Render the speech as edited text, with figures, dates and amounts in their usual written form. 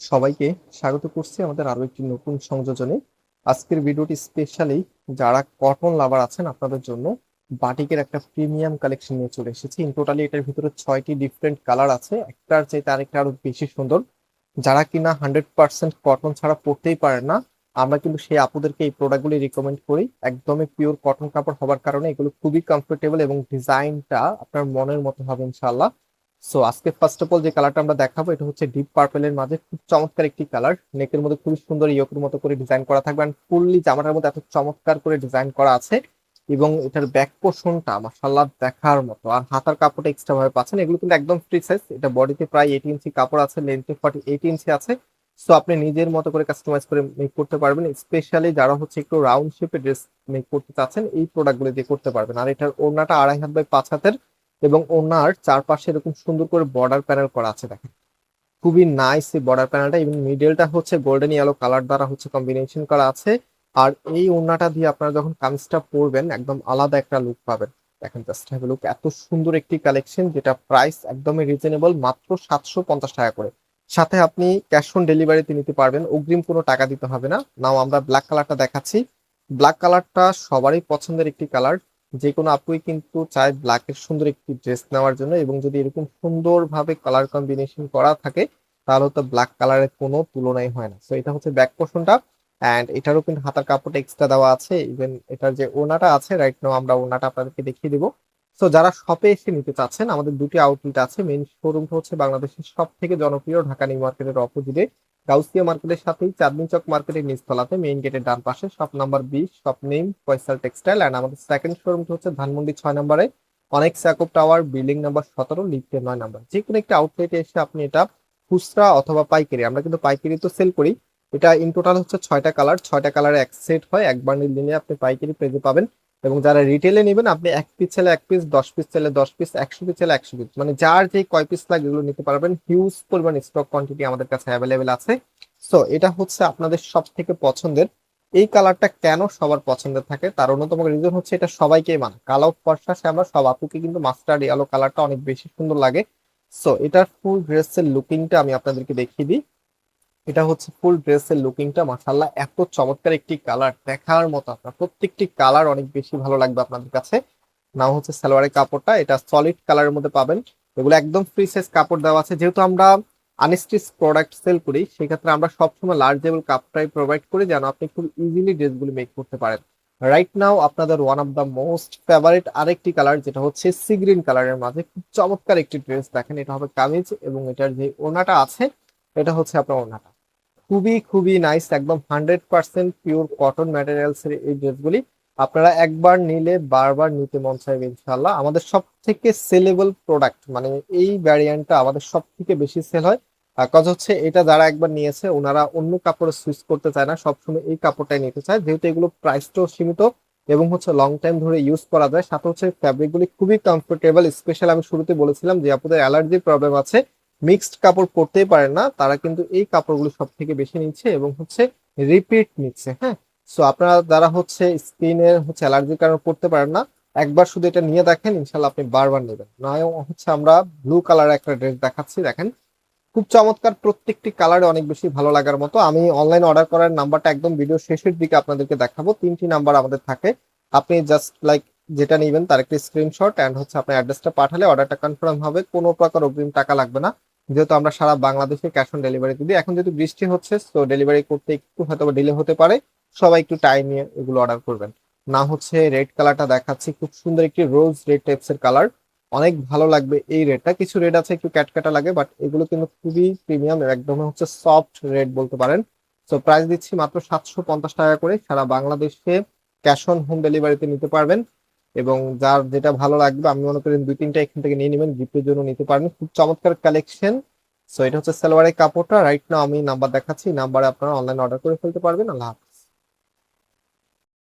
সবাইকে স্বাগত করছি আমাদের আরো একটি নতুন সংযোজনে। আজকের ভিডিওটি স্পেশালি যারা কটন লাভার আছেন আপনাদের জন্য বাটিকের একটা প্রিমিয়াম কালেকশন নিয়ে চলে এসেছি। ইন টোটালি এটার ভিতরে 6টি ডিফারেন্ট কালার আছে, একটার চাইতে আরেকটা আরো বেশি সুন্দর। যারা কিনা 100% কটন ছাড়া পরতেই পারে না, আমরা কিন্তু সেই আপুদেরকে এই প্রোডাক্টগুলি রিকমেন্ড করি। একদমই পিওর কটন কাপড় হবার কারণে এগুলো খুবই কমফোর্টেবল এবং ডিজাইনটা আপনার মনের মতো হবে ইনশাআল্লাহ। সো আজকে ফার্স্ট অফ অল যে কালারটা আমরা দেখাবো এটা হচ্ছে ডিপ পার্পেলের মাঝে খুব চমৎকার একটি কালার। নেকের মধ্যে খুবই সুন্দর ইয়োকের মতো করে ডিজাইন করা থাকবে, আর ফুললি জামাটার মধ্যে এত চমৎকার করে ডিজাইন করা আছে। এবং এটার ব্যাক পোর্শনটা মাশাআল্লাহ দেখার মতো, আর হাতার কাপড়টা এক্সট্রা ভাবে পাচ্ছেন। এগুলো কিন্তু একদম ফ্রি সাইজ, এটা বডিতে প্রায় 18 ইঞ্চি কাপড় আছে, লেন্থে 48 ইঞ্চি আছে। সো আপনি নিজের মতো করে কাস্টমাইজ করে মেক করতে পারবেন। স্পেশালি যারা হচ্ছে একটু রাউন্ড শেপের ড্রেস মেক করতে চাচ্ছেন এই প্রোডাক্টগুলো দিয়ে করতে পারবেন। আর এটার ওড়নাটা 2.5 হাত বাই 5 হাতের, এবং ওনার চারপাশে এরকম সুন্দর করে বর্ডার প্যানেল করা আছে, দেখেন খুবই নাইস এই বর্ডার প্যানেলটা। এবং মিডলটা হচ্ছে গোল্ডেন ইয়েলো কালার দ্বারা হচ্ছে কম্বিনেশন করা আছে। আর এই ওড়নাটা দিয়ে আপনারা যখন কামিজটা পরবেন একদম আলাদা একটা লুক পাবেন। দেখেন জাস্ট হ্যাভ লুক, এত সুন্দর একটি কালেকশন যেটা প্রাইস একদমই রিজনেবল, মাত্র 750 টাকা করে। সাথে আপনি ক্যাশ অন ডেলিভারিতে নিতে পারবেন, অগ্রিম কোনো টাকা দিতে হবে না। নাও আমরা ব্ল্যাক কালারটা দেখাচ্ছি। ব্ল্যাক কালারটা সবারই পছন্দের একটি কালার, যে কোনো আপুই কিন্তু চায় ব্ল্যাকের সুন্দর একটি ড্রেস নেওয়ার জন্য। এবং যদি এরকম সুন্দরভাবে কালার কম্বিনেশন করা থাকে তাহলে তো ব্ল্যাক কালারের কোনো তুলনাই হয় না। তো এটা হচ্ছে ব্যাক পোর্শনটা, অ্যান্ড এটারও কিন্তু হাতার কাপড়টা এক্সট্রা দেওয়া আছে। ইভেন এটার যে ওনাটা আছে, রাইট নাও আমরা ওনাটা আপনাদেরকে দেখিয়ে দিব। তো যারা শপে এসে নিতে চাচ্ছেন, আমাদের দুটি আউটলেট আছে। মেইন শোরুমটা হচ্ছে বাংলাদেশের সব থেকে জনপ্রিয় ঢাকা নিউ মার্কেটের অপোজিটে গাউসিয়া মার্কেটের সাথেই চাঁদনী চক মার্কেটের নিচতলাতে মেইন গেটের ডান পাশে shop number 20, shop name Faisal textile. And আমাদের সেকেন্ড শোরুমটা হচ্ছে ধানমন্ডি 6 নম্বরে অনেক স্যাকব টাওয়ার, বিল্ডিং নাম্বার 17, লিফটের 9 নম্বর। যে কোনো একটা আউটলেটে এসে আপনি এটা খুচরা অথবা পাইকারি, আমরা কিন্তু পাইকারি তো সেল করি। এটা ইন টোটাল হচ্ছে 6টা কালার, 6টা কালারে এক সেট হয়, এক বান্ডিল নিলে আপনি পাইকারি প্রাইসে পাবেন। এবং যারা রিটেলে নেবেন আপনি 1 পিস চাইলে 1 পিস, 10 পিস চাইলে 10 পিস, 100 পিস চাইলে 100 পিস, মানে যার যে কয় পিস লাগে এগুলো নিতে পারবেন। হিউজ পরিমাণ স্টক কোয়ান্টিটি আমাদের কাছে অ্যাভেলেবেল আছে। সো এটা হচ্ছে আপনাদের সব থেকে পছন্দের। এই কালারটা কেন সবার পছন্দের থাকে তার অন্যতম রিজন হচ্ছে এটা সবাইকেই মানে কালো ফর্সা শ্যামলা সব আপুকে কিন্তু মাস্টার্ড ইয়েলো কালারটা অনেক বেশি সুন্দর লাগে। সো এটার ফুল ড্রেসের লুকিংটা আমি আপনাদেরকে দেখিয়ে দিই। এটা হচ্ছে ফুল ড্রেসের লুকিংটা, মাশাআল্লাহ এত চমৎকার একটি কালার, দেখার মতো। আপনার প্রত্যেকটি কালার অনেক বেশি ভালো লাগবে আপনাদের কাছে। নাও হচ্ছে সালোয়ারের কাপড়টা, এটা সলিড কালারের মধ্যে পাবেন। এগুলো একদম ফ্রি সাইজ কাপড় দেওয়া আছে। যেহেতু আমরা আনস্টিচ প্রোডাক্ট সেল করি সেক্ষেত্রে আমরা সবসময় লার্জেবল কাপড়টাই প্রোভাইড করি যেন আপনি খুব ইজিলি ড্রেসগুলো মেক করতে পারেন। রাইট নাও আপনাদের one of the most favourite আরেকটি কালার, যেটা হচ্ছে সি গ্রিন কালারের মাঝে খুব চমৎকার একটি ড্রেস। দেখেন এটা হবে কামিজ, এবং এটার যে ওড়নাটা আছে এটা হচ্ছে আপনার ওড়নাটা। খুবই খুবই নাইস, একদম 100% পিওর কটন ম্যাটেরিয়ালস এর এই ড্রেসগুলি আপনারা একবার নিলে বারবার নিতে মন চাইবে ইনশাল্লাহ। আমাদের সব থেকে সেলেবল প্রোডাক্ট, মানে এই ভ্যারিয়েন্টটা আমাদের সব থেকে বেশি সেল হয়। কাজ হচ্ছে এটা যারা একবার নিয়েছে ওনারা অন্য কাপড়ে সুইচ করতে চায় না, সবসময় এই কাপড়টাই নিতে চায়, যেহেতু এগুলো প্রাইসটাও সীমিত এবং হচ্ছে লং টাইম ধরে ইউজ করা যায়। সাথে হচ্ছে ফ্যাব্রিক গুলি খুবই কমফোর্টেবল। স্পেশাল আমি শুরুতে বলেছিলাম যে আপনাদের অ্যালার্জি প্রবলেম আছে, মিক্সড কাপড় পরতেই পারেন না, তারা কিন্তু এই কাপড়গুলো সব থেকে বেশি নিচ্ছে এবং হচ্ছে রিপিট নিচ্ছে। হ্যাঁ, সো আপনারা যারা হচ্ছে স্কিনের হচ্ছে অ্যালার্জির কারণে পরতে পারেন না, একবার শুধু এটা নিয়ে দেখেন, ইনশাল্লাহ আপনি বারবার নেবেন। নয় হচ্ছে আমরা ব্লু কালার একটা ড্রেস দেখাচ্ছি, দেখেন খুব চমৎকার, প্রত্যেকটি কালারে অনেক বেশি ভালো লাগার মতো। আমি অনলাইন অর্ডার করার নাম্বারটা একদম ভিডিও শেষের দিকে আপনাদেরকে দেখাবো। 3টি নাম্বার আমাদের থাকে, আপনি জাস্ট লাইক যেটা নেবেন তার একটি স্ক্রিনশট অ্যান্ড হচ্ছে আপনার অ্যাড্রেসটা পাঠালে অর্ডারটা কনফার্ম হবে, কোনো প্রকার অগ্রিম টাকা লাগবে না। যেহেতু আমরা সারা বাংলাদেশে ক্যাশ অন ডেলিভারি দিই। এখন যেহেতু বৃষ্টি হচ্ছে তো ডেলিভারি করতে একটু হয়তো ডিলে হতে পারে, সবাই একটু টাইম নিয়ে এগুলো অর্ডার করবেন। না হচ্ছে রেড কালারটা দেখাচ্ছি, খুব সুন্দর একটি রোজ রেড টাইপস এর কালার, অনেক ভালো লাগবে এই রেডটা। কিছু রেড আছে একটু ক্যাটকাটা লাগে, বাট এগুলো কিন্তু খুবই প্রিমিয়াম, একদম হচ্ছে সফট রেড বলতে পারেন। তো প্রাইস দিচ্ছি মাত্র 750 টাকা করে, সারা বাংলাদেশে ক্যাশ অন হোম ডেলিভারিতে নিতে পারবেন। এবং যার যেটা ভালো লাগবে আমি মনে করি 2-3টা এখান থেকে নিয়ে নেবেন, গিফটের জন্য নিতে পারবেন। খুব চমৎকার কালেকশন। সো এটা হচ্ছে সালোয়ারের কাপড়টা। রাইট নাও আমি নাম্বার দেখাচ্ছি, নাম্বারে আপনারা অনলাইন অর্ডার করে ফেলতে পারবেন। আল্লাহ হাফেজ।